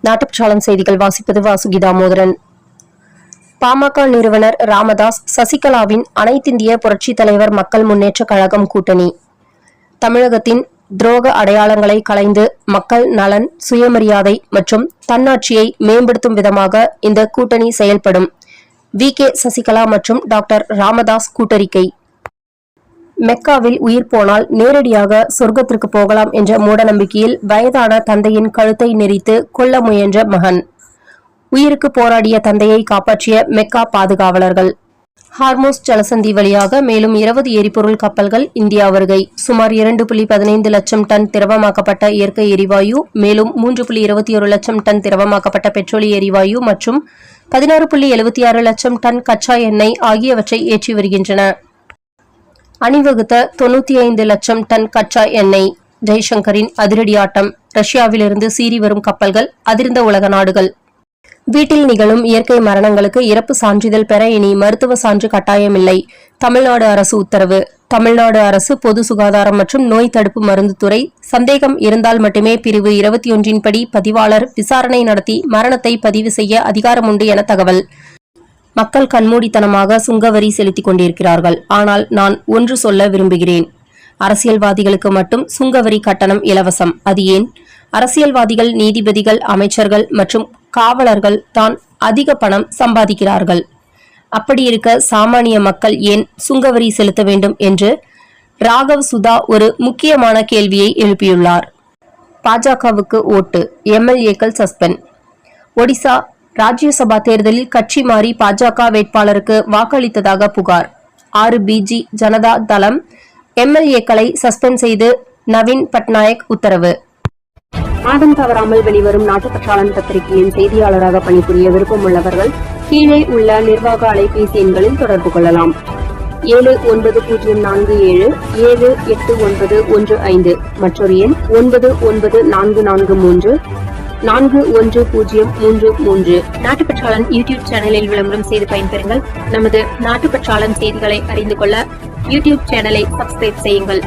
நாட்டுப்பற்றாளன் செய்திகள் வாசிப்பது வாசுகி தாமோதரன். பாமக நிறுவனர் ராமதாஸ், சசிகலாவின் அனைத்திந்திய புரட்சித் தலைவர் மக்கள் முன்னேற்ற கழகம் கூட்டணி. தமிழகத்தின் துரோக அடையாளங்களை களைந்து மக்கள் நலன், சுயமரியாதை மற்றும் தன்னாட்சியை மேம்படுத்தும் விதமாக இந்த கூட்டணி செயல்படும். வி.கே. சசிகலா மற்றும் டாக்டர் ராமதாஸ் கூட்டறிக்கை. மெக்காவில் உயிர் போனால் நேரடியாக சொர்க்கத்திற்கு போகலாம் என்ற மூடநம்பிக்கையில் வயதான தந்தையின் கழுத்தை நெரித்து கொல்ல முயன்ற மகன். உயிருக்கு போராடிய தந்தையை காப்பாற்றிய மெக்கா பாதுகாவலர்கள். ஹார்மோஸ் ஜலசந்தி வழியாக மேலும் 20 எரிபொருள் கப்பல்கள் இந்தியா வருகை. சுமார் 2.15 லட்சம் டன் திரவமாக்கப்பட்ட இயற்கை எரிவாயு, மேலும் 3.21 லட்சம் டன் திரவமாக்கப்பட்ட பெட்ரோலிய எரிவாயு மற்றும் 16.76 லட்சம் டன் கச்சா எண்ணெய் ஆகியவற்றை ஏற்றி வருகின்றன. அணிவகுத்த 95 லட்சம் டன் கச்சா எண்ணெய். ஜெய்சங்கரின் அதிரடி ஆட்டம். ரஷ்யாவிலிருந்து சீறி வரும் கப்பல்கள், அதிர்ந்த உலக நாடுகள். வீட்டில் நிகழும் இயற்கை மரணங்களுக்கு இறப்பு சான்றிதழ் பெற இனி மருத்துவ சான்று கட்டாயமில்லை. தமிழ்நாடு அரசு உத்தரவு. தமிழ்நாடு அரசு பொது சுகாதாரம் மற்றும் நோய் தடுப்பு மருந்து துறை சந்தேகம் இருந்தால் மட்டுமே பிரிவு 21 படி பதிவாளர் விசாரணை நடத்தி மரணத்தை பதிவு செய்ய அதிகாரம் உண்டு என தகவல். மக்கள் கண்மூடித்தனமாக சுங்கவரி செலுத்திக் கொண்டிருக்கிறார்கள். ஆனால் நான் ஒன்று சொல்ல விரும்புகிறேன். அரசியல்வாதிகளுக்கு மட்டும் சுங்கவரி கட்டணம் இலவசம். அது ஏன்? அரசியல்வாதிகள், நீதிபதிகள், அமைச்சர்கள் மற்றும் காவலர்கள் தான் அதிக பணம் சம்பாதிக்கிறார்கள். அப்படி இருக்க சாமானிய மக்கள் ஏன் சுங்கவரி செலுத்த வேண்டும் என்று ராகவ் சுதா ஒரு முக்கியமான கேள்வியை எழுப்பியுள்ளார். பாஜகவுக்கு ஓட்டு, எம்எல்ஏக்கள் சஸ்பெண்ட். ஒடிசா ராஜ்யசபா தேர்தலில் கட்சி மாறி பாஜக வேட்பாளருக்கு வாக்களித்ததாக புகார். 6 பிஜி ஜனதா தளம் எம்எல்ஏக்களை சஸ்பெண்ட் செய்து நவீன் பட்நாயக் உத்தரவு. மாதம் தவறாமல் வெளிவரும் நாட்டுப்பற்றாளன் பத்திரிகையின் செய்தியாளராக பணிபுரிய விருப்பம் உள்ளவர்கள் கீழே உள்ள நிர்வாக அலைபேசி எண்களில் தொடர்பு கொள்ளலாம். 790477 78915 மற்றொரு எண் 99443 4103. நாட்டுப்பற்றாளன் யூடியூப் சேனலில் விளம்பரம் செய்து பயன்பெறுங்கள். நமது நாட்டுப்பற்றாளன் செய்திகளை அறிந்து கொள்ள யூடியூப் சேனலை சப்ஸ்கிரைப் செய்யுங்கள்.